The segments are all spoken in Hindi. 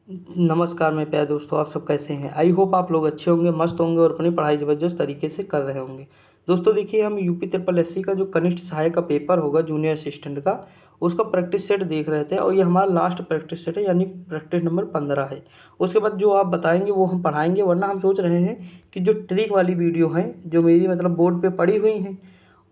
नमस्कार मेरे प्यारे दोस्तों, आप सब कैसे हैं। आई होप आप लोग अच्छे होंगे, मस्त होंगे और अपनी पढ़ाई ज़बरदस्त तरीके से कर रहे होंगे। दोस्तों देखिए, हम यूपी ट्रिपल एससी का जो कनिष्ठ सहायक का पेपर होगा जूनियर असिस्टेंट का, उसका प्रैक्टिस सेट देख रहे थे और ये हमारा लास्ट प्रैक्टिस सेट है, यानी प्रैक्टिस नंबर 15 है। उसके बाद जो आप बताएंगे वो हम पढ़ाएंगे, वरना हम सोच रहे हैं कि जो ट्रिक वाली वीडियो हैं जो मेरी मतलब बोर्ड पर पड़ी हुई हैं,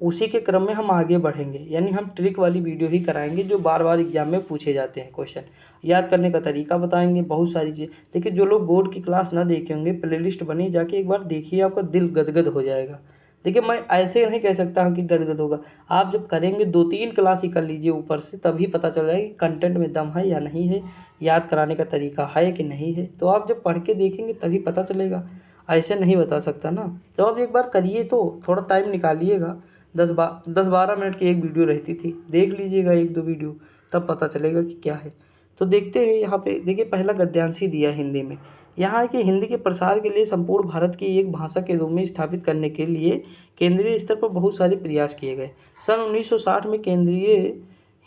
उसी के क्रम में हम आगे बढ़ेंगे। यानी हम ट्रिक वाली वीडियो ही कराएंगे जो बार बार एग्जाम में पूछे जाते हैं क्वेश्चन। याद करने का तरीका बताएंगे, बहुत सारी चीज़। देखिए, जो लोग बोर्ड की क्लास ना देखे होंगे, प्लेलिस्ट बनी, जाके एक बार देखिए, आपका दिल गदगद हो जाएगा। देखिए, मैं ऐसे नहीं कह सकता हूँ कि गदगद होगा। आप जब करेंगे 2-3 क्लास ही कर लीजिए ऊपर से, तभी पता चल जाएगा कि कंटेंट में दम है या नहीं है, याद कराने का तरीका है कि नहीं है। तो आप जब पढ़ के देखेंगे तभी पता चलेगा, ऐसे नहीं बता सकता ना। तो आप एक बार करिए, तो थोड़ा टाइम निकालिएगा। 10-12 मिनट की एक वीडियो रहती थी, देख लीजिएगा 1-2 वीडियो, तब पता चलेगा कि क्या है। तो देखते हैं यहाँ पे। देखिए, पहला गद्यांश ही दिया हिंदी में। यहाँ है कि हिंदी के प्रसार के लिए संपूर्ण भारत की एक भाषा के रूप में स्थापित करने के लिए केंद्रीय स्तर पर बहुत सारे प्रयास किए गए। सन 1960 में केंद्रीय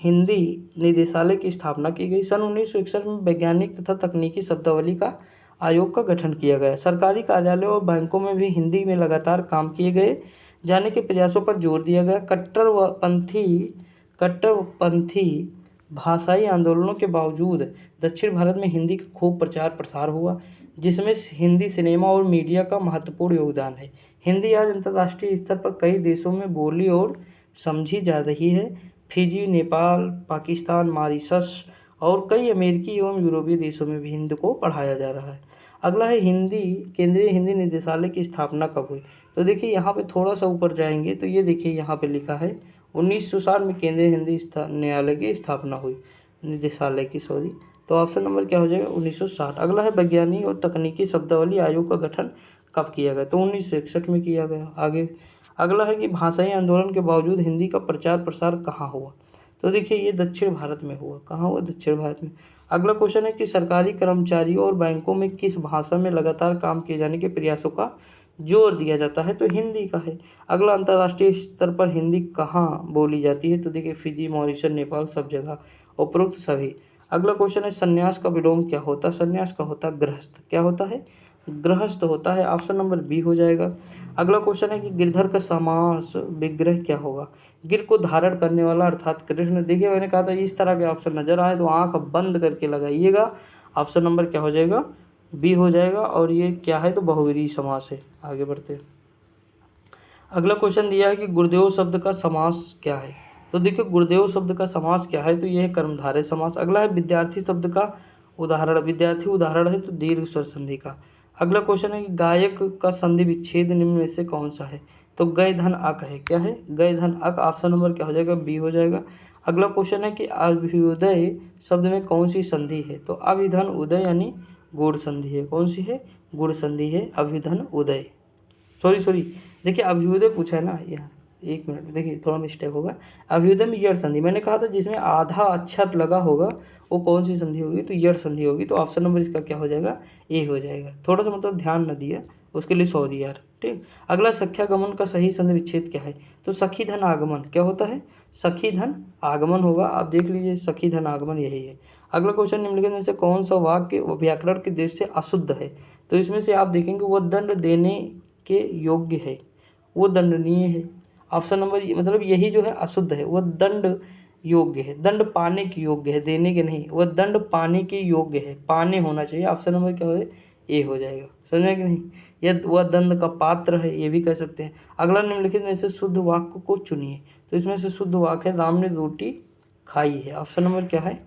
हिंदी निदेशालय की स्थापना की गई। सन 1961 में वैज्ञानिक तथा तकनीकी शब्दावली का आयोग का गठन किया गया। सरकारी कार्यालयों और बैंकों में भी हिंदी में लगातार काम किए गए जाने के प्रयासों पर जोर दिया गया। कट्टरपंथी भाषाई आंदोलनों के बावजूद दक्षिण भारत में हिंदी का खूब प्रचार प्रसार हुआ, जिसमें हिंदी सिनेमा और मीडिया का महत्वपूर्ण योगदान है। हिंदी आज अंतर्राष्ट्रीय स्तर पर कई देशों में बोली और समझी जा रही है। फिजी, नेपाल, पाकिस्तान, मॉरिशस और कई अमेरिकी एवं यूरोपीय देशों में भी हिंदी को पढ़ाया जा रहा है। अगला है हिंदी केंद्रीय हिंदी निदेशालय की स्थापना कब हुई। तो देखिए, यहाँ पे थोड़ा सा ऊपर जाएंगे तो ये देखिए, यहाँ पे लिखा है 1960 में केंद्रीय हिंदी न्यायालय की स्थापना हुई, निदेशालय की, सॉरी। तो ऑप्शन नंबर क्या हो जाएगा, 1960। अगला है वैज्ञानिक और तकनीकी शब्दावली आयोग का गठन कब किया गया। तो 1961 में किया गया। आगे अगला है कि भाषाई आंदोलन के बावजूद हिंदी का प्रचार प्रसार कहाँ हुआ। तो देखिए, ये दक्षिण भारत में हुआ। कहाँ हुआ, दक्षिण भारत में। अगला क्वेश्चन है कि सरकारी कर्मचारियों और बैंकों में किस भाषा में लगातार काम किए जाने के प्रयासों का जोर दिया जाता है। तो हिंदी का है। अगला, अंतर्राष्ट्रीय स्तर पर हिंदी कहाँ बोली जाती है। तो देखिए, फिजी, मॉरिशस, नेपाल, सब जगह, उपरोक्त सभी। अगला क्वेश्चन है संन्यास का विलोम क्या होता है। संन्यास का होता है गृहस्थ। क्या होता है, गृहस्थ होता है। ऑप्शन नंबर बी हो जाएगा। अगला क्वेश्चन है कि गिरधर का समास विग्रह क्या होगा। गिर को धारण करने वाला अर्थात कृष्ण। देखिए, मैंने कहा था इस तरह के ऑप्शन नजर आए तो आंख बंद करके लगाइएगा। ऑप्शन नंबर क्या हो जाएगा, बी हो जाएगा। और ये क्या है, तो बहुव्रीहि समास है। आगे बढ़ते हैं। अगला क्वेश्चन दिया है कि गुरुदेव शब्द का समास क्या है। तो देखिए, गुरुदेव शब्द का समास क्या है, तो यह है कर्मधारय समास। अगला है विद्यार्थी शब्द का उदाहरण। विद्यार्थी उदाहरण है तो दीर्घ स्वर संधि का। अगला क्वेश्चन है कि गायक का संधि विच्छेद निम्न में से कौन सा है। तो गय धन अक है। क्या है, गय धन अक। ऑप्शन नंबर क्या हो जाएगा, बी हो जाएगा। अगला क्वेश्चन है कि अभ्युदय शब्द में कौन सी संधि है। तो अभिधन उदय यानी गुण संधि है। कौन सी है, गुण संधि है, अभिधन उदय। सॉरी, देखिए, अभ्युदय पूछा है ना यहाँ, एक मिनट, देखिए थोड़ा मिस्टेक होगा। अभ्युदय में यड़ संधि मैंने कहा था, जिसमें आधा अक्षर लगा होगा वो कौन सी संधि होगी, तो यड़ संधि होगी। तो ऑप्शन नंबर इसका क्या हो जाएगा, ए हो जाएगा। थोड़ा सा मतलब ध्यान न दिया, उसके लिए सॉरी यार। ठीक। अगला, सख्यागमन का सही संधि विच्छेद क्या है। तो सखी धन आगमन क्या होता है, सखी धन आगमन होगा। आप देख लीजिए, सखी धन आगमन यही है। अगला क्वेश्चन, निम्नलिखित में से कौन सा वाक्य व्याकरण के दृष्टि से अशुद्ध है। तो इसमें से आप देखेंगे वह दंड देने के योग्य है, वो दंडनीय है। ऑप्शन नंबर, मतलब यही जो है अशुद्ध है, वह दंड योग्य है, दंड पाने के योग्य है, देने के नहीं, वह दंड पाने के योग्य है, पाने होना चाहिए। ऑप्शन नंबर क्या हो, ए हो जाएगा। समझे कि नहीं, यह वह दंड का पात्र है, ये भी कह सकते हैं। अगला, निम्नलिखित में से शुद्ध वाक्य को चुनिए। तो इसमें से शुद्ध वाक्य है राम ने रोटी खाई है। ऑप्शन नंबर क्या है,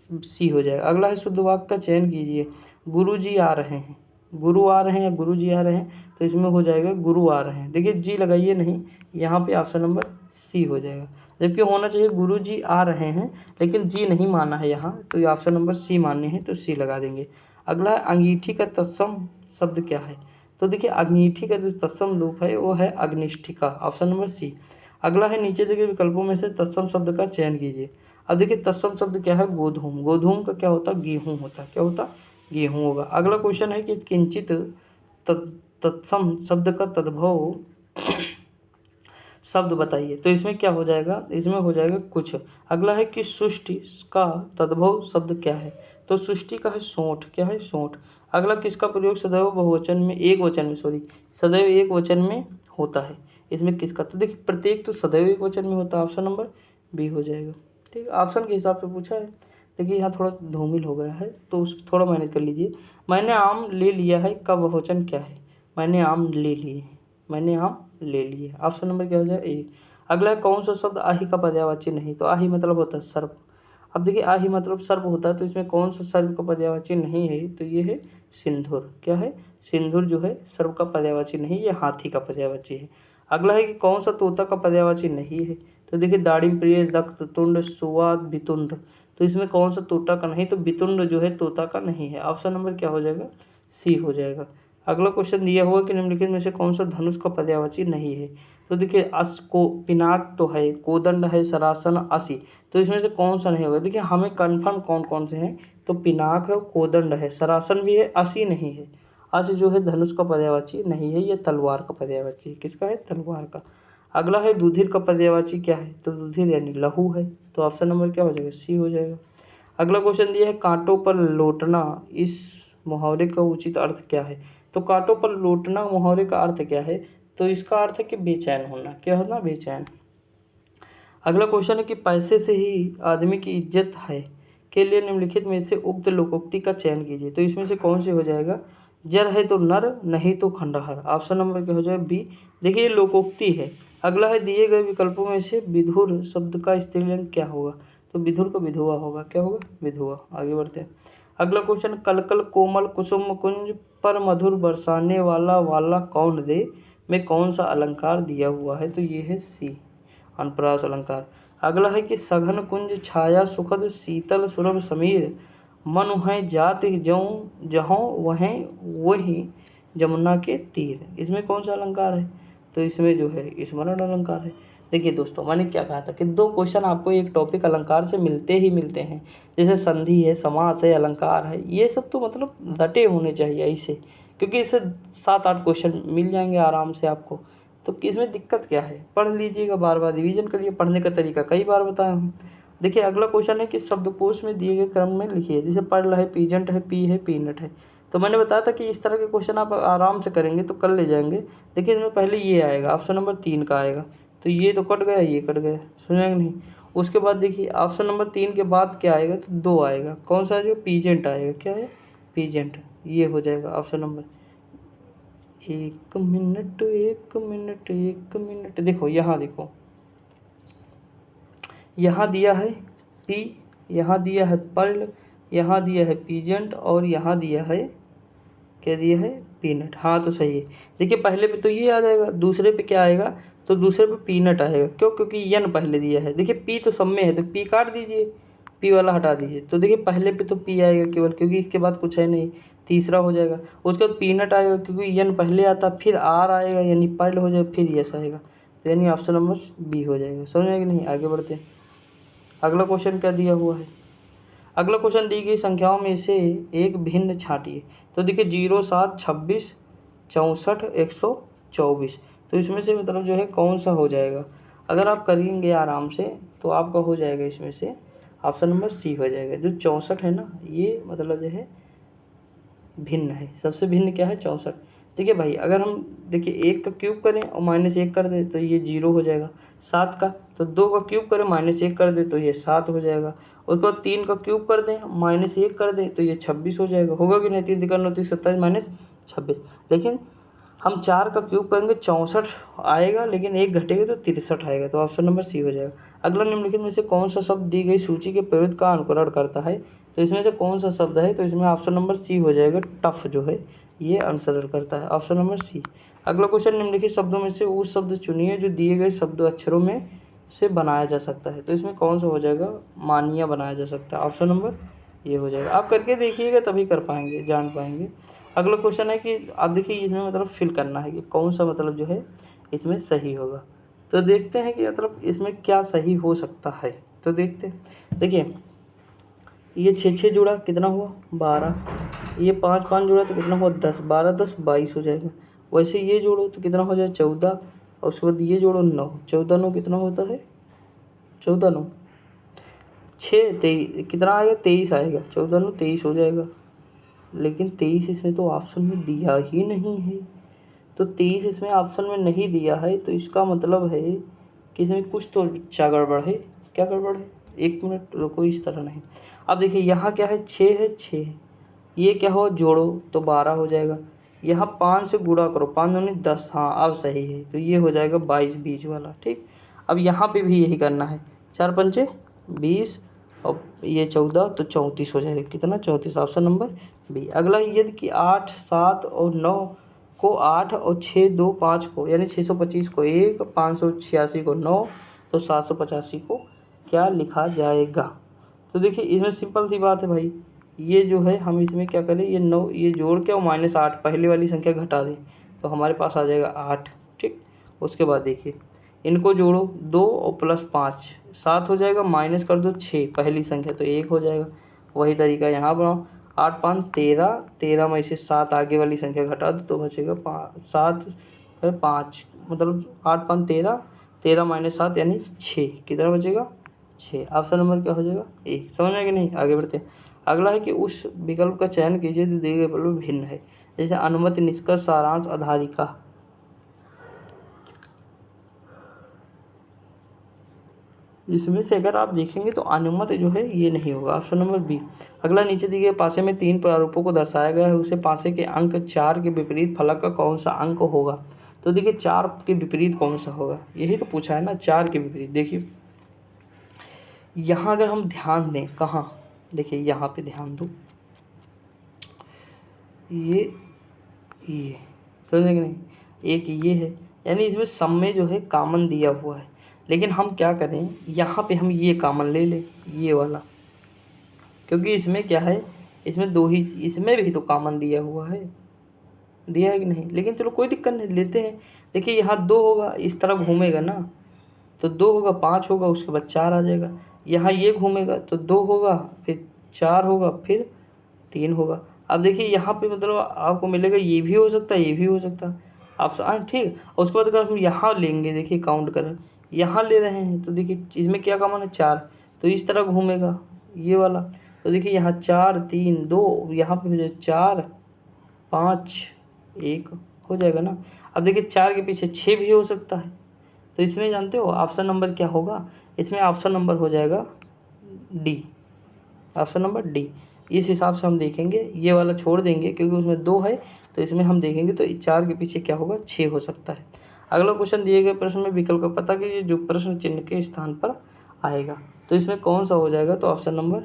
सी हो जाएगा। अगला है शुद्ध वाक्य का चयन कीजिए। गुरु जी आ रहे हैं, गुरु आ रहे हैं या गुरु जी आ रहे हैं, तो इसमें हो जाएगा गुरु आ रहे हैं। देखिए, जी लगाइए नहीं, यहाँ पे ऑप्शन नंबर सी हो जाएगा। जबकि होना चाहिए गुरु जी आ रहे हैं, लेकिन जी नहीं माना है यहाँ, तो ये ऑप्शन नंबर सी मानने हैं, तो सी लगा देंगे। अगला है अंगीठी का तत्सम शब्द क्या है। तो देखिए, अंगीठी का जो तत्सम रूप है वो है अग्निष्ठिका। ऑप्शन नंबर सी। अगला है नीचे दिए विकल्पों में से तत्सम शब्द का चयन कीजिए। अब देखिए, तत्सम शब्द क्या है, गोधूम। गोधूम का क्या होता है, गेहूँ होता है। क्या होता, गेहूँ होगा। अगला क्वेश्चन है कि किंचित तत्सम शब्द का तद्भव शब्द बताइए। तो इसमें क्या हो जाएगा, इसमें हो जाएगा कुछ। अगला है कि सुष्टि का तद्भव शब्द क्या है। तो सृष्टि का है सोंठ, क्या है सोंठ। अगला किसका प्रयोग सदैव बहुवचन में, एक वचन में सॉरी, सदैव एक वचन में होता है, इसमें किसका, तो देखिए प्रत्येक तो सदैव एक वचन में होता है, ऑप्शन नंबर बी हो जाएगा। ठीक, ऑप्शन के हिसाब से पूछा है। देखिए यहाँ थोड़ा धूमिल हो गया है तो थोड़ा मैनेज कर लीजिए। मैंने आम ले लिया है का बहुवचन क्या है, मैंने आम ले लिए, मैंने आम ले लिए, ऑप्शन नंबर क्या हो जाएगा ए। अगला है कौन सा शब्द आही का पर्यायवाची नहीं, तो आही मतलब होता है सर्प। अब देखिए आही मतलब सर्प होता है, तो इसमें कौन सा सर्प का पर्यायवाची नहीं है, तो ये है सिंधुर, क्या है सिंधुर जो है सर्प का पर्यायवाची नहीं, ये हाथी का पर्यायवाची है। अगला है कि कौन सा तोता का पर्यायवाची नहीं है, तो देखिए दाड़िम प्रिय, दक्ष, तुंड, सुवाद, भितुंड, तो इसमें कौन सा तोता का नहीं, तो भितुंड जो है तोता का नहीं है, ऑप्शन नंबर क्या हो जाएगा सी हो जाएगा। अगला क्वेश्चन दिया हुआ कि निम्नलिखित में से कौन सा धनुष का पर्यायवाची नहीं है, तो देखिए अस को पिनाक तो है, कोदंड है, सरासन, असी, तो इसमें से कौन सा नहीं होगा। देखिए हमें कंफर्म कौन कौन से हैं, तो पिनाक है, कोदंड है, सरासन भी है, असी नहीं है। असी जो है धनुष का पर्यायवाची नहीं है, ये तलवार का पर्यायवाची है, किसका है तलवार का। अगला है दुधिर का पर्यायवाची क्या है, तो दुधिर यानी लहू है, तो ऑप्शन नंबर क्या हो जाएगा सी हो जाएगा। अगला क्वेश्चन दिया है कांटों पर लौटना, इस मुहावरे का उचित अर्थ क्या है, तो कांटों पर लौटना मुहावरे का अर्थ क्या है, तो इसका अर्थ है कि बेचैन होना, क्या होना बेचैन। अगला क्वेश्चन है कि पैसे से ही आदमी की इज्जत है के लिए निम्नलिखित में से उक्त लोकोक्ति का चयन कीजिए, तो इसमें से कौन से हो जाएगा, जर है तो नर, नहीं तो खंडहर, ऑप्शन नंबर क्या हो जाएगा बी। देखिए ये लोकोक्ति है। अगला है दिए गए विकल्पों में से विधुर शब्द का स्त्रीलिंग क्या होगा, तो विधुर का विधुआ होगा, क्या होगा विधुआ। आगे बढ़ते हैं। अगला क्वेश्चन कलकल कोमल कुसुम कुंज पर मधुर बरसाने वाला वाला कौन दे में कौन सा अलंकार दिया हुआ है, तो ये है सी अनुप्रास अलंकार। अगला है कि सघन कुंज छाया सुखद शीतल सुरभ समीर मन है जाति जऊँ जहों वहें वही जमुना के तीर, इसमें कौन सा अलंकार है, तो इसमें जो है स्मरण अलंकार है। देखिए दोस्तों मैंने क्या कहा था कि दो क्वेश्चन आपको एक टॉपिक अलंकार से मिलते ही मिलते हैं, जैसे संधि है, समास है, अलंकार है, ये सब तो मतलब रटे होने चाहिए ऐसे, क्योंकि इससे 7-8 क्वेश्चन मिल जाएंगे आराम से आपको। तो इसमें दिक्कत क्या है, पढ़ लीजिएगा, बार बार रिवीजन करिए, पढ़ने का तरीका कई बार बताया हूँ। देखिए अगला क्वेश्चन है कि शब्दकोश में दिए गए क्रम में लिखिए, जैसे पढ़ है, पीजेंट है, पी है, पीनट है, तो मैंने बताया था कि इस तरह के क्वेश्चन आप आराम से करेंगे तो कर ले जाएंगे। देखिए इसमें पहले ये आएगा, ऑप्शन नंबर 3 का आएगा, तो ये तो कट गया, ये कट गया, सुनेंगे नहीं। उसके बाद देखिए ऑप्शन नंबर 3 के बाद क्या आएगा, तो 2 आएगा, कौन सा जो पीजेंट आएगा, क्या है पीजेंट, ये हो जाएगा ऑप्शन नंबर। एक मिनट एक मिनट एक मिनट, देखो यहाँ देखो, यहाँ दिया है पी, यहाँ दिया है पर्ल, यहाँ दिया है पीजेंट और यहाँ दिया है क्या दिया है पीनट। हाँ तो सही है। देखिए पहले पे तो ये आ जाएगा, दूसरे पे क्या आएगा, तो दूसरे पे पीनट आएगा, क्यों, क्योंकि यन पहले दिया है। देखिए पी तो सब में है तो पी काट दीजिए, पी वाला हटा दीजिए, तो देखिए पहले पे तो पी आएगा केवल, क्योंकि इसके बाद कुछ है नहीं, तीसरा हो जाएगा। उसके बाद पीनट आएगा क्योंकि यन पहले आता, फिर आर आएगा यानी पर्ल हो जाएगा, फिर यस आएगा, तो यानी ऑप्शन नंबर बी हो जाएगा। समझ में कि नहीं, आगे बढ़ते हैं। अगला क्वेश्चन क्या दिया हुआ है, अगला क्वेश्चन दी गई संख्याओं में से एक भिन्न छांटिए, तो देखिए 0, 7, 26, 64, 124, तो इसमें से मतलब जो है कौन सा हो जाएगा। अगर आप करेंगे आराम से तो आपका हो जाएगा इसमें से ऑप्शन नंबर सी हो जाएगा। जो 64 है ना, ये मतलब जो है भिन्न है, सबसे भिन्न क्या है 64। देखिए भाई अगर हम देखिए 1 का क्यूब करें और -1 कर दें तो ये 0 हो जाएगा, 7 का, तो 2 का क्यूब करें -1 कर दें तो ये 7 हो जाएगा, उसके बाद 3 का क्यूब कर दें -1 कर दें तो ये 26 हो जाएगा, होगा कि नहीं, 3 तिका 9 27 -26। लेकिन हम 4 का क्यूब करेंगे 64 आएगा, लेकिन 1 घटेगा तो 63 आएगा, तो ऑप्शन नंबर सी हो जाएगा। अगला निम्नलिखित में से कौन सा शब्द दी गई सूची के प्रयुक्त का अनुकरण करता है, तो इसमें से कौन सा शब्द है, तो इसमें ऑप्शन नंबर सी हो जाएगा, टफ जो है ये अनुसरण करता है, ऑप्शन नंबर सी। अगला क्वेश्चन निम्नलिखित शब्दों में से वो शब्द चुनिए जो दिए गए शब्द अक्षरों में से बनाया जा सकता है, तो इसमें कौन सा हो जाएगा, मानिया बनाया जा सकता है, ऑप्शन नंबर ये हो जाएगा। आप करके देखिएगा तभी कर पाएंगे, जान पाएंगे। अगला क्वेश्चन है कि आप देखिए इसमें मतलब फिल करना है कि कौन सा मतलब जो है इसमें सही होगा, तो देखते हैं कि मतलब इसमें क्या सही हो सकता है, तो देखते हैं। देखिए ये 6-6 जुड़ा कितना हुआ 12, ये 5-5 जुड़ा तो कितना हुआ 10, 12 10 22 हो जाएगा। वैसे ये जोड़ो तो कितना हो जाए 14, और उसके बाद ये जोड़ो 9, 14 9 कितना होता है 14 9, 6 कितना आएगा, 23 आएगा, 14 में 23 हो जाएगा। लेकिन 23 इसमें तो ऑप्शन में दिया ही नहीं है। तो 23 इसमें ऑप्शन में नहीं दिया है, तो इसका मतलब है कि इसमें कुछ तो अच्छा गड़बड़ है। क्या गड़बड़ है, 1 मिनट रुको, इस तरह नहीं। अब देखिए यहाँ क्या है, 6 है, 6 है, ये क्या हो, जोड़ो तो 12 हो जाएगा। यहाँ 5 से गुणा करो, 5 दूनी 10, हाँ अब सही है, तो ये हो जाएगा 22 बीच वाला। ठीक, अब यहाँ पे भी यही करना है, 4 पंचे 20 और ये 14, तो 34 हो जाएगा। कितना, 34, ऑप्शन नंबर बी। अगला यदि कि 8, 7 और 9 को 8 और 6, 2, 5 को, यानी 625 को 1, 586 को 9, तो 785 को क्या लिखा जाएगा। तो देखिए इसमें सिंपल सी बात है भाई, ये जो है हम इसमें क्या करें, ये 9 ये जोड़ के और -8 पहले वाली संख्या घटा दें, तो हमारे पास आ जाएगा 8। ठीक, उसके बाद देखिए इनको जोड़ो, 2 और +5 7 हो जाएगा, माइनस कर दो 6 पहली संख्या, तो 1 हो जाएगा। वही तरीका यहाँ बनाओ, 8 5 13, 13 में से 7 आगे वाली संख्या घटा दो, तो बचेगा 7 5, मतलब 8 5 13, 13 -7 यानी 6, कितना बचेगा 6। ऑप्शन नंबर क्या हो जाएगा, 1। समझ में कि नहीं, आगे बढ़ते हैं। अगला है कि उस विकल्प का चयन कीजिए जो दिए गए विकल्प भिन्न है। जैसे अनुमति, निष्कर्ष, सारांश, आधारिका। इसमें से अगर आप देखेंगे तो अनुमति जो है ये नहीं होगा, ऑप्शन नंबर बी। अगला, नीचे दिए गए पासे में 3 प्रारूपों को दर्शाया गया है, उसे पासे के अंक 4 के विपरीत फलक का कौन सा अंक होगा। तो देखिए 4 के विपरीत कौन सा होगा, यही तो पूछा है ना, 4 के विपरीत। देखिए यहाँ अगर हम ध्यान दें, कहाँ, देखिए यहाँ पे ध्यान दो, ये समझे कि नहीं, एक ये है, यानी इसमें सब में जो है कॉमन दिया हुआ है, लेकिन हम क्या करें, यहाँ पे हम ये कॉमन ले लें, ये वाला, क्योंकि इसमें क्या है, इसमें 2 ही, इसमें भी तो कॉमन दिया हुआ है, दिया है कि नहीं, लेकिन चलो कोई दिक्कत नहीं, लेते हैं। देखिए यहाँ 2 होगा, इस तरह घूमेगा ना, तो 2 होगा, 5 होगा, उसके बाद 4 आ जाएगा। यहाँ ये घूमेगा तो 2 होगा, फिर 4 होगा, फिर 3 होगा। अब देखिए यहाँ पे मतलब आपको मिलेगा, ये भी हो सकता है, ये भी हो सकता है, आप ठीक। और उसके बाद अगर हम यहाँ लेंगे, देखिए काउंट करें, यहाँ ले रहे हैं, तो देखिए इसमें क्या कॉमन है, 4, तो इस तरह घूमेगा ये वाला, तो देखिए यहाँ 4 3 2, यहाँ पे हो जाए 4 5 1 हो जाएगा ना। अब देखिए 4 के पीछे 6 भी हो सकता है, तो इसमें जानते हो ऑप्शन नंबर क्या होगा, इसमें ऑप्शन नंबर हो जाएगा डी, ऑप्शन नंबर डी। इस हिसाब से हम देखेंगे, ये वाला छोड़ देंगे क्योंकि उसमें 2 है, तो इसमें हम देखेंगे तो 4 के पीछे क्या होगा, 6 हो सकता है। अगला क्वेश्चन, दिए गए प्रश्न में विकल्प का पता कीजिए जो प्रश्न चिन्ह के स्थान पर आएगा। तो इसमें कौन सा हो जाएगा, तो ऑप्शन नंबर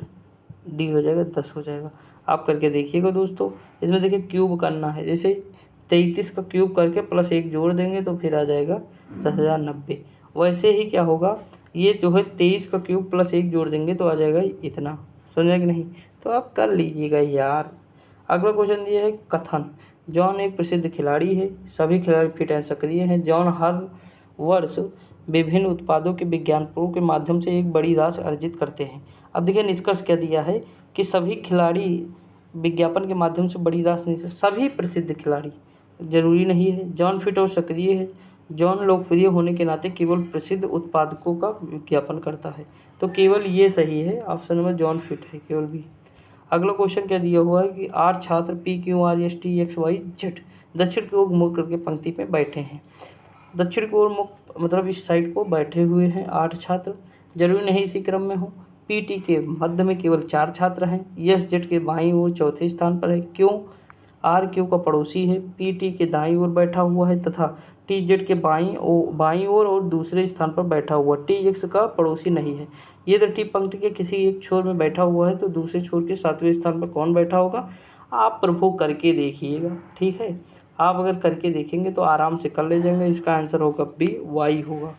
डी हो जाएगा, 10 हो जाएगा। आप करके देखिएगा दोस्तों। इसमें देखिए क्यूब करना है, जैसे 33 का क्यूब करके +1 जोड़ देंगे तो फिर आ जाएगा 10,090। वैसे ही क्या होगा, ये जो है 23 का क्यूब +1 जोड़ देंगे तो आ जाएगा इतना, समझा कि नहीं, तो आप कर लीजिएगा यार। अगला क्वेश्चन ये है, कथन। जॉन एक प्रसिद्ध खिलाड़ी है, सभी खिलाड़ी फिट एंड सक्रिय हैं। जॉन हर वर्ष विभिन्न उत्पादों के विज्ञापनों के माध्यम से एक बड़ी राशि अर्जित करते हैं। अब देखिए निष्कर्ष क्या दिया है कि सभी खिलाड़ी विज्ञापन के माध्यम से बड़ी राशि नहीं, सभी प्रसिद्ध खिलाड़ी, जरूरी नहीं है। जॉन फिट और सक्रिय है। जॉन लोकप्रिय होने के नाते केवल प्रसिद्ध उत्पादकों का विज्ञापन करता है, तो केवल ये सही है, ऑप्शन नंबर जॉन फिट है, केवल भी। अगला क्वेश्चन क्या दिया हुआ है कि 8 छात्र PQRSTXYZ दक्षिण की ओर मुख करके पंक्ति में बैठे हैं। दक्षिण की ओर मुख मतलब इस साइड को बैठे हुए हैं 8 छात्र, जरूरी नहीं इसी क्रम में हो। PT के मध्य में केवल 4 छात्र हैं। SZ के बाईं ओर चौथे स्थान पर है। क्यों, RQ का पड़ोसी है, PT के दाईं ओर बैठा हुआ है तथा TZ के बाईं ओर और दूसरे स्थान पर बैठा हुआ। TX का पड़ोसी नहीं है। ये टी पंक्ति के किसी एक छोर में बैठा हुआ है, तो दूसरे छोर के 7वें स्थान पर कौन बैठा होगा, आप प्रभु करके देखिएगा, ठीक है। आप अगर करके देखेंगे तो आराम से कर ले जाएंगे। इसका आंसर होगा बी, वाई होगा।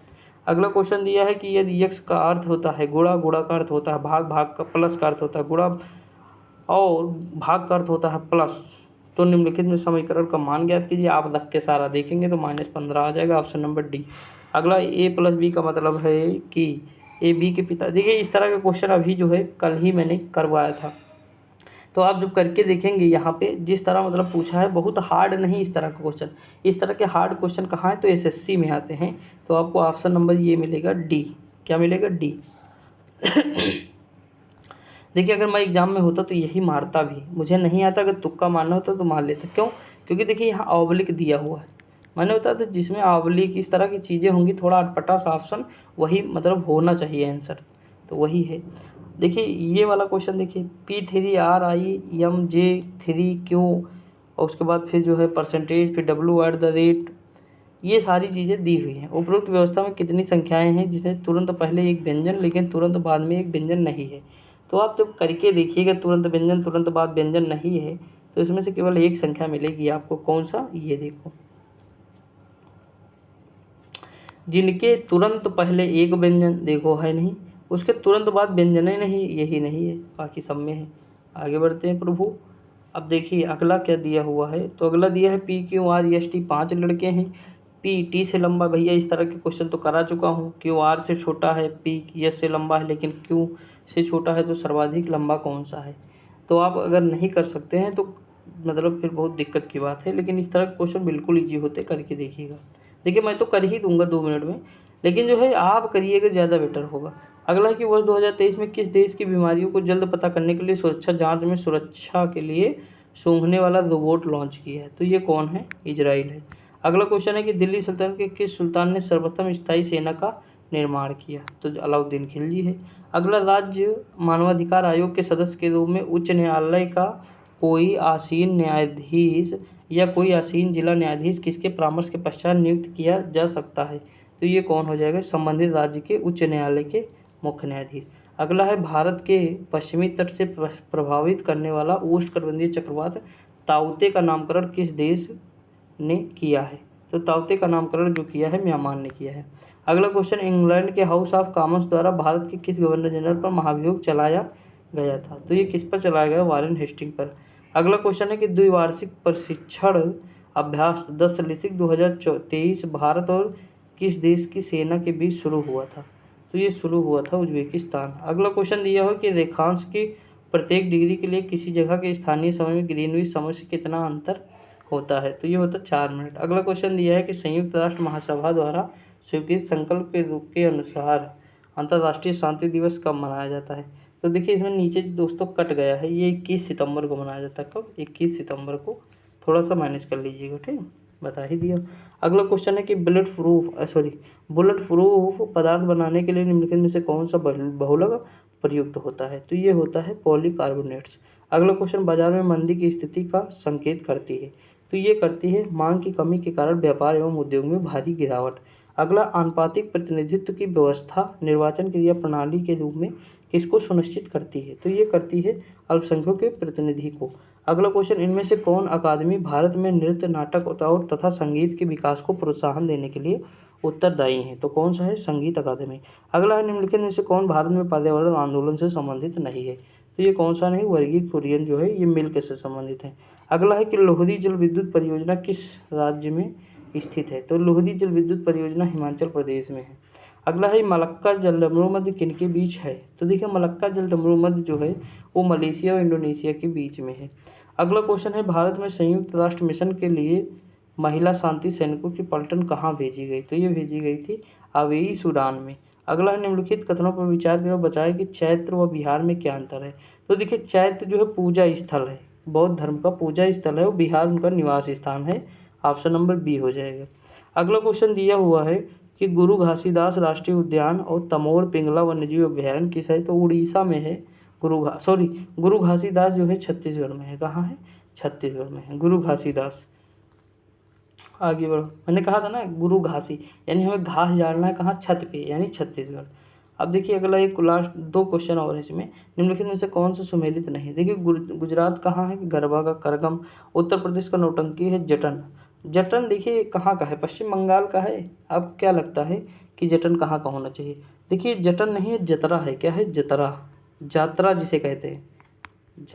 अगला क्वेश्चन दिया है कि यदि यक्ष का अर्थ होता है गुणा, गुणा का अर्थ होता है भाग, भाग का प्लस का अर्थ होता है गुणा और भाग का अर्थ होता है प्लस, तो निम्नलिखित में समीकरण का मान ज्ञात कीजिए। आप रख के सारा देखेंगे तो -15 आ जाएगा, ऑप्शन नंबर डी। अगला, A+B का मतलब है कि A B के पिता। देखिए इस तरह का क्वेश्चन अभी जो है कल ही मैंने करवाया था, तो आप जब करके देखेंगे यहाँ पे जिस तरह मतलब पूछा है, बहुत हार्ड नहीं इस तरह का क्वेश्चन। इस तरह के हार्ड क्वेश्चन कहाँ है, तो SSC में आते हैं। तो आपको ऑप्शन नंबर ये मिलेगा डी, क्या मिलेगा, डी। देखिए अगर मैं एग्जाम में होता तो यही मारता भी, मुझे नहीं आता, अगर तुक्का मारना होता तो मार लेता। क्यों? क्योंकि देखिए यहाँ ऑब्लिक दिया हुआ है, मैंने बताया था जिसमें ऑब्लिक इस तरह की चीज़ें होंगी, थोड़ा अटपटा सा ऑप्शन वही मतलब होना चाहिए आंसर, तो वही है। देखिए ये वाला क्वेश्चन देखिए, P3RIMJ3Q और उसके बाद फिर जो है परसेंटेज, फिर W@, ये सारी चीज़ें दी हुई हैं। उपरोक्त व्यवस्था में कितनी संख्याएँ हैं जिसमें तुरंत पहले एक व्यंजन लेकिन तुरंत बाद में एक व्यंजन नहीं है? तो आप जब करके देखिएगा तुरंत व्यंजन तुरंत बाद व्यंजन नहीं है, तो इसमें से केवल एक संख्या मिलेगी आपको। कौन सा? ये देखो, जिनके तुरंत पहले एक व्यंजन देखो है नहीं, उसके तुरंत बाद व्यंजन ही नहीं, यही नहीं है, बाकी सब में है। आगे बढ़ते हैं प्रभु। अब देखिए अगला क्या दिया हुआ है, तो अगला दिया है PQRST 5 लड़के हैं। P T से लंबा, भैया इस तरह के क्वेश्चन तो करा चुका हूँ। Q R से छोटा है, P S से लंबा है, लेकिन Q से छोटा है, तो सर्वाधिक लंबा कौन सा है? तो आप अगर नहीं कर सकते हैं तो मतलब फिर बहुत दिक्कत की बात है, लेकिन इस तरह के क्वेश्चन बिल्कुल ईजी होते, करके देखिएगा। देखिए मैं तो कर ही दूंगा 2 मिनट में, लेकिन जो है आप करिएगा ज़्यादा बेटर होगा। अगला है कि वर्ष 2023 में किस देश की बीमारियों को जल्द पता करने के लिए सुरक्षा जांच में सुरक्षा के लिए सूंघने वाला रोबोट लॉन्च किया है? तो ये कौन है? इजराइल है। अगला क्वेश्चन है कि दिल्ली सल्तनत के किस सुल्तान ने सर्वप्रथम स्थायी सेना का निर्माण किया? तो अलाउद्दीन खिलजी है। अगला, राज्य मानवाधिकार आयोग के सदस्य के रूप में उच्च न्यायालय का कोई आसीन न्यायाधीश या कोई आसीन जिला न्यायाधीश किसके परामर्श के पश्चात नियुक्त किया जा सकता है? तो ये कौन हो जाएगा? संबंधित राज्य के उच्च न्यायालय के मुख्य न्यायाधीश। अगला है, भारत के पश्चिमी तट से प्रभावित करने वाला उष्णकटिबंधीय चक्रवात ताउते का नामकरण किस देश ने किया है? तो ताउते का नामकरण जो किया है म्यांमार ने किया है। अगला क्वेश्चन, इंग्लैंड के हाउस ऑफ कॉमन्स द्वारा भारत के किस गवर्नर जनरल पर महाभियोग चलाया गया था? तो ये किस पर चलाया गया? वारेन हेस्टिंग पर। अगला क्वेश्चन है कि द्विवार्षिक प्रशिक्षण अभ्यास 10 लिसिक 2023 भारत और किस देश की सेना के बीच शुरू हुआ था? तो ये शुरू हुआ था उज्बेकिस्तान। अगला क्वेश्चन दिया हो कि रेखांश की प्रत्येक डिग्री के लिए किसी जगह के स्थानीय समय में ग्रीनविच समय से कितना अंतर होता है? तो ये होता है 4 मिनट। अगला क्वेश्चन दिया है कि संयुक्त राष्ट्र महासभा द्वारा स्वीकृत संकल्प के रूप के अनुसार अंतर्राष्ट्रीय शांति दिवस कब मनाया जाता है? तो देखिए इसमें नीचे दोस्तों कट गया है, ये 21 सितंबर को मनाया जाता है। कब? 21 सितंबर को। थोड़ा सा मैनेज कर लीजिएगा, ठीक, बता ही दिया। अगला क्वेश्चन है कि बुलेट प्रूफ पदार्थ बनाने के लिए निम्नलिखित में से कौन सा बहुलक प्रयुक्त होता है? तो ये होता है पॉलीकार्बोनेट्स। अगला क्वेश्चन, बाजार में मंदी की स्थिति का संकेत करती है? तो ये करती है मांग की कमी के कारण व्यापार एवं उद्योग में भारी गिरावट। अगला, आनुपातिक प्रतिनिधित्व की व्यवस्था निर्वाचन क्रिया प्रणाली के रूप में किसको सुनिश्चित करती है? तो ये करती है अल्पसंख्यकों के प्रतिनिधि को। अगला क्वेश्चन, इनमें से कौन अकादमी भारत में नृत्य, नाटक और तथा संगीत के विकास को प्रोत्साहन देने के लिए उत्तरदायी है? तो कौन सा है? संगीत अकादमी। अगला है, निम्नलिखित में से कौन भारत में पर्यावरण आंदोलन से संबंधित नहीं है? तो ये कौन सा नहीं? वर्गीज कुरियन जो है ये मिल्क से संबंधित है। अगला है कि लोहरी जल विद्युत परियोजना किस राज्य में स्थित है? तो लोहरी जल विद्युत परियोजना हिमाचल प्रदेश में है। अगला है, मलक्का जलडमरू मध्य किनके बीच है? तो देखिए मलक्का जलडमरू मध्य जो है वो मलेशिया और इंडोनेशिया के बीच में है। अगला क्वेश्चन है, भारत में संयुक्त राष्ट्र मिशन के लिए महिला शांति सैनिकों की पलटन कहाँ भेजी गई? तो ये भेजी गई थी अवेई सूडान में। अगला है, निम्नलिखित कथनों पर विचार करें और बताएं कि चैत्र व बिहार में क्या अंतर है? तो देखिए चैत्र जो है पूजा स्थल है, बौद्ध धर्म का पूजा स्थल है, और बिहार उनका निवास स्थान है। ऑप्शन नंबर बी हो जाएगा। अगला क्वेश्चन दिया हुआ है कि गुरु घासीदास राष्ट्रीय उद्यान और तमोर पिंगला वन्यजीव अभ्यारण्य किस है? तो उड़ीसा में है। गुरु घासीदास जो है छत्तीसगढ़ में है। कहाँ है? छत्तीसगढ़ में है गुरु घासीदास। आगे बढ़ो, मैंने कहा था ना गुरु घासी, यानी हमें घास झाड़ना है कहाँ? छत पे, यानी छत्तीसगढ़। अब देखिए अगला एक लास्ट 2 क्वेश्चन और है इसमें, निम्नलिखित में से कौन सा सुमेलित नहीं है? देखिए गुजरात कहाँ है? गरबा का करगम। उत्तर प्रदेश का नौटंकी है जटन। जटन देखिए कहाँ का है? पश्चिम बंगाल का है। आपको क्या लगता है कि जटन कहाँ का होना चाहिए? देखिए जटन नहीं है, जतरा है। क्या है? जतरा, जात्रा जिसे कहते हैं,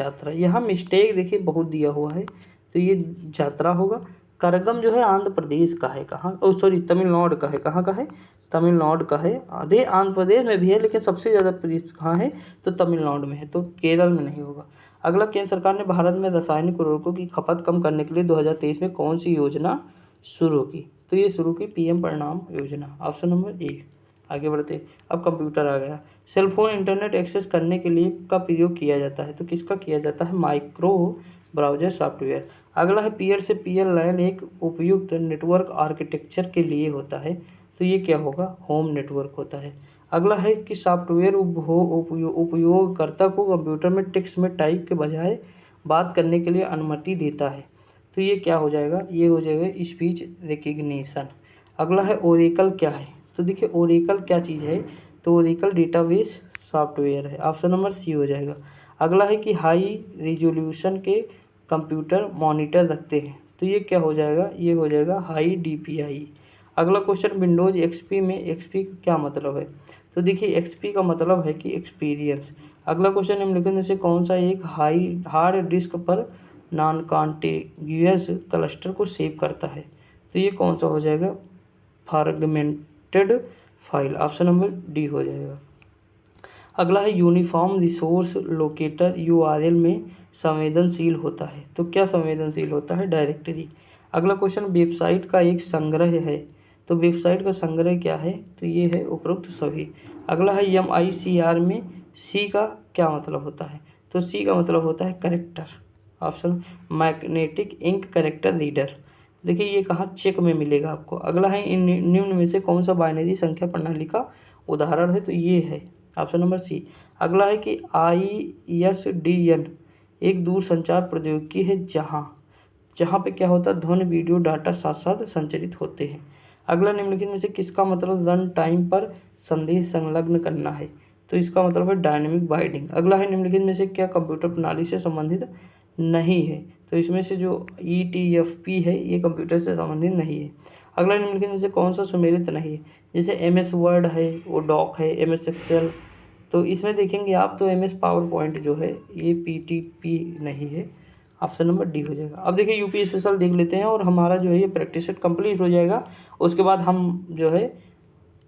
यात्रा। यहाँ मिस्टेक देखिए बहुत दिया हुआ है, तो ये यात्रा होगा। करगम जो है आंध्र प्रदेश का है। कहाँ? ओ सॉरी, तमिलनाडु का है। कहाँ का है? तमिलनाडु का है। आधे आंध्र प्रदेश में भी है, लेकिन सबसे ज़्यादा प्रदेश कहाँ है? तो तमिलनाडु में है, तो केरल में नहीं होगा। अगला, केंद्र सरकार ने भारत में रासायनिक उर्वरकों की खपत कम करने के लिए 2023 में कौन सी योजना शुरू की? तो ये शुरू की PM परिणाम योजना। Option number A. आगे बढ़ते हैं। अब कंप्यूटर आ गया। सेल फोन इंटरनेट एक्सेस करने के लिए का प्रयोग किया जाता है, तो किसका किया जाता है? Micro browser software. अगला है पीयर से पीयर लैन एक उपयुक्त नेटवर्क आर्किटेक्चर के लिए होता है, तो ये क्या होगा? होम नेटवर्क होता है। अगला है कि सॉफ्टवेयर उपयोगकर्ता को कंप्यूटर में टेक्स्ट में टाइप के बजाय बात करने के लिए अनुमति देता है, तो ये क्या हो जाएगा? ये हो जाएगा स्पीच रिकग्निशन। अगला है ओरेकल क्या है? तो देखिए ओरेकल क्या चीज़ है? तो ओरेकल डेटाबेस सॉफ्टवेयर है। ऑप्शन नंबर सी हो जाएगा। अगला है कि हाई रिजोल्यूशन के कंप्यूटर मॉनिटर रखते हैं, तो ये क्या हो जाएगा? ये हो जाएगा हाई डीपीआई। अगला क्वेश्चन विंडोज एक्सपी में एक्सपी का क्या मतलब है? तो देखिए एक्सपी का मतलब है कि एक्सपीरियंस। अगला क्वेश्चन निम्नलिखित में से कौन सा एक हार्ड डिस्क पर नॉन कॉन्टिग्यूअस क्लस्टर को सेव करता है, तो ये कौन सा हो जाएगा? Fragmented file. Option number D हो जाएगा। अगला है यूनिफॉर्म रिसोर्स लोकेटर यूआरएल में संवेदनशील होता है, तो क्या संवेदनशील होता है? डायरेक्टरी। अगला क्वेश्चन वेबसाइट का एक संग्रह है, तो वेबसाइट का संग्रह क्या है? तो ये है उपरोक्त सभी। अगला है MICR में सी का क्या मतलब होता है? तो सी का मतलब होता है character. Option magnetic ink character reader. देखिए ये कहाँ? चेक में मिलेगा आपको। अगला है इन निम्न में से कौन सा बाइनरी संख्या प्रणाली का उदाहरण है? तो ये है ऑप्शन नंबर सी। अगला है कि ISDN एक दूरसंचार प्रौद्योगिकी है जहाँ जहाँ पे क्या होता है? ध्वनि वीडियो डाटा साथ साथ संचारित होते हैं। अगला निम्नलिखित में से किसका मतलब रन टाइम पर संदेश संलग्न करना है? तो इसका मतलब है डायनेमिक बाइंडिंग। अगला है निम्नलिखित में से क्या कंप्यूटर प्रणाली से संबंधित नहीं है? तो इसमें से जो ETFP है ये कंप्यूटर से संबंधित नहीं है। अगला निम्नलिखित में से कौन सा सुमेलित नहीं है? जैसे MS वर्ड है, वो डॉक है, MS एक्सेल, तो इसमें देखेंगे आप तो MS पावर पॉइंट जो है ये PTP नहीं है। ऑप्शन नंबर डी हो जाएगा। अब देखिए यूपी स्पेशल देख लेते हैं और हमारा जो है ये प्रैक्टिस सेट कंप्लीट हो जाएगा। उसके बाद हम जो है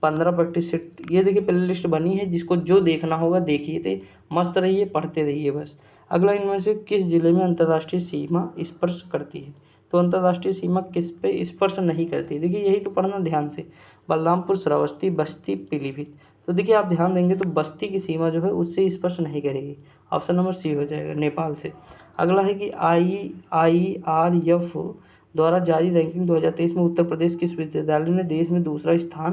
15 प्रैक्टिस सेट, ये देखिए प्ले लिस्ट बनी है, जिसको जो देखना होगा देखिए, थे मस्त रहिए, पढ़ते रहिए बस। अगला इनमें से किस जिले में अंतर्राष्ट्रीय सीमा स्पर्श करती है? तो अंतर्राष्ट्रीय सीमा किस पे स्पर्श नहीं करती? देखिए यही तो पढ़ना ध्यान से। बलरामपुर, श्रावस्ती, बस्ती, पीलीभीत। तो देखिए आप ध्यान देंगे तो बस्ती की सीमा जो है उससे स्पर्श नहीं करेगी। ऑप्शन नंबर सी हो जाएगा, नेपाल से। अगला है कि IIRF द्वारा जारी रैंकिंग 2023 में उत्तर प्रदेश किस विश्वविद्यालय ने देश में दूसरा स्थान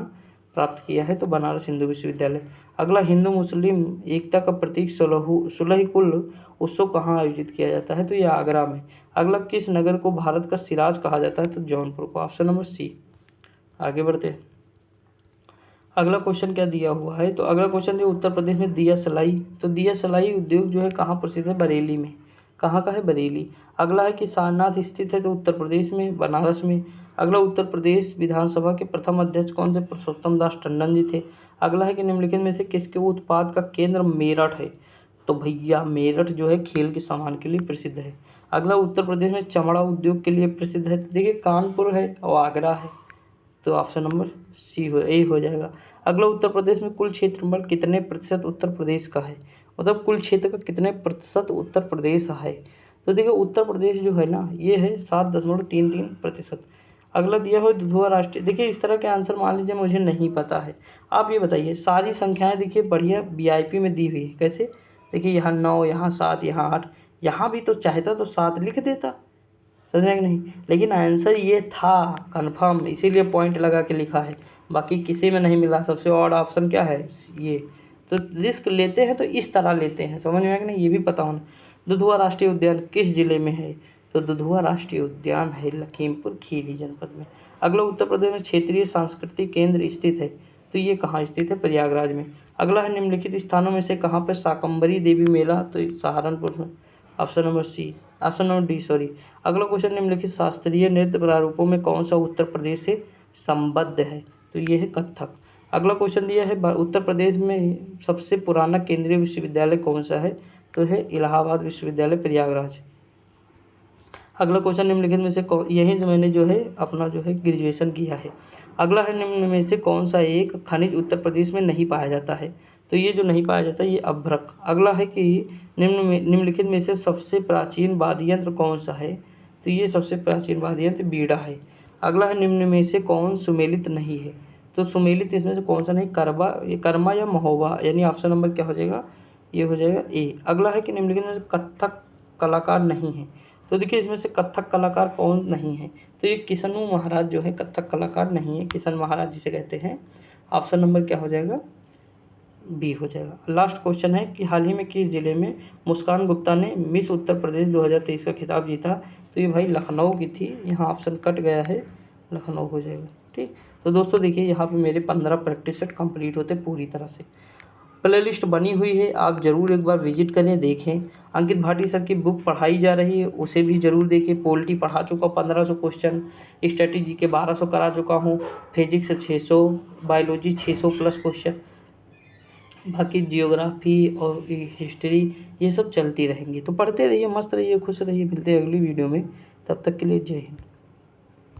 प्राप्त किया है? तो बनारस हिंदू विश्वविद्यालय। अगला हिंदू मुस्लिम एकता का प्रतीक सुलह-ई-कुल उत्सव कहाँ आयोजित किया जाता है? तो ये आगरा में। अगला किस नगर को भारत का सिराज कहा जाता है? तो जौनपुर को। Option number C. आगे बढ़ते हैं। अगला क्वेश्चन क्या दिया हुआ है? तो अगला क्वेश्चन है उत्तर प्रदेश में दिया सलाई, तो दिया सलाई उद्योग जो है कहाँ प्रसिद्ध है? बरेली में। कहाँ का है? बरेली। अगला है कि सारनाथ स्थित है, तो उत्तर प्रदेश में, बनारस में। अगला उत्तर प्रदेश विधानसभा के प्रथम अध्यक्ष कौन थे? पुरुषोत्तम दास टंडन जी थे। अगला है कि निम्नलिखित में से किसके उत्पाद का केंद्र मेरठ है? तो भैया मेरठ जो है खेल के सामान के लिए प्रसिद्ध है। अगला उत्तर प्रदेश में चमड़ा उद्योग के लिए प्रसिद्ध है, तो देखिए कानपुर है और आगरा है, तो ऑप्शन नंबर सी हो ए हो जाएगा। अगला उत्तर प्रदेश में कुल क्षेत्रफल कितने प्रतिशत उत्तर प्रदेश का है? मतलब कुल क्षेत्र का कितने प्रतिशत उत्तर प्रदेश है? तो देखिए उत्तर प्रदेश जो है ना ये है 7.33%। अगला दिया हो दुधवा राष्ट्रीय, देखिए इस तरह के आंसर मान लीजिए मुझे नहीं पता है, आप ये बताइए। सारी संख्याएं देखिए बढ़िया VIP में दी हुई है, कैसे? देखिए यहाँ 9, यहाँ 7, यहाँ 8, यहाँ भी तो चाहता तो 7 लिख देता, समझे कि नहीं? लेकिन आंसर ये था कंफर्म, इसीलिए पॉइंट लगा के लिखा है, बाकी किसी में नहीं मिला। सबसे ऑड ऑप्शन क्या है? ये। तो रिस्क लेते हैं तो इस तरह लेते हैं, समझ में आया कि नहीं? ये भी पता होना। दुधवा राष्ट्रीय उद्यान किस जिले में है? तो दुधवा राष्ट्रीय उद्यान है लखीमपुर खीरी जनपद में। अगला उत्तर प्रदेश में क्षेत्रीय सांस्कृतिक केंद्र स्थित है, तो ये कहाँ स्थित है? प्रयागराज में। अगला है निम्नलिखित स्थानों में से कहाँ पर शाकंभरी देवी मेला? तो सहारनपुर में। Option number C, option number D sorry. अगला क्वेश्चन निम्नलिखित शास्त्रीय नृत्य प्रारूपों में कौन सा उत्तर प्रदेश से संबद्ध है? तो ये है कथक। अगला क्वेश्चन दिया है उत्तर प्रदेश में सबसे पुराना केंद्रीय विश्वविद्यालय कौन सा है? तो है इलाहाबाद विश्वविद्यालय प्रयागराज। अगला क्वेश्चन निम्नलिखित में से यहीं से मैंने जो है अपना जो है ग्रेजुएशन किया है। अगला है निम्न में से कौन सा एक खनिज उत्तर प्रदेश में नहीं पाया जाता है? तो ये जो नहीं पाया जाता ये अभ्रक। अगला है कि निम्नलिखित में से सबसे प्राचीन वाद्य यंत्र कौन सा है? तो ये सबसे प्राचीन वाद्य यंत्र बीड़ा है। अगला है निम्न में से कौन सुमेलित नहीं है? तो सुमेलित इसमें से कौन सा नहीं, करबा, ये कर्मा या महोबा, यानी ऑप्शन नंबर क्या हो जाएगा, ये हो जाएगा ए। अगला है कि निम्नलिखित में से कथक कलाकार नहीं है। तो देखिए इसमें से कथक कलाकार कौन नहीं है, तो ये किशनु महाराज जो है कथक कलाकार नहीं है, किशन महाराज जिसे कहते हैं। ऑप्शन नंबर क्या हो जाएगा, बी हो जाएगा। लास्ट क्वेश्चन है कि हाल ही में किस जिले में मुस्कान गुप्ता ने मिस उत्तर प्रदेश 2023 का खिताब जीता, तो ये भाई लखनऊ की थी, यहाँ ऑप्शन कट गया है, लखनऊ हो जाएगा। ठीक, तो दोस्तों देखिए यहाँ पे मेरे 15 प्रैक्टिस सेट कंप्लीट होते पूरी तरह से। प्ले लिस्ट बनी हुई है, आप ज़रूर एक बार विजिट करें, देखें। अंकित भाटी सर की बुक पढ़ाई जा रही है, उसे भी ज़रूर देखें। पोल्टी पढ़ा चुका 1500 क्वेश्चन, स्ट्रेटेजी के 1200 करा चुका हूँ, फिजिक्स 600, बायोलॉजी 600 प्लस क्वेश्चन, बाकी जियोग्राफी और हिस्ट्री ये सब चलती रहेंगी। तो पढ़ते रहिए, मस्त रहिए, खुश रहिए। मिलते हैं अगली वीडियो में, तब तक के लिए जय हिंद।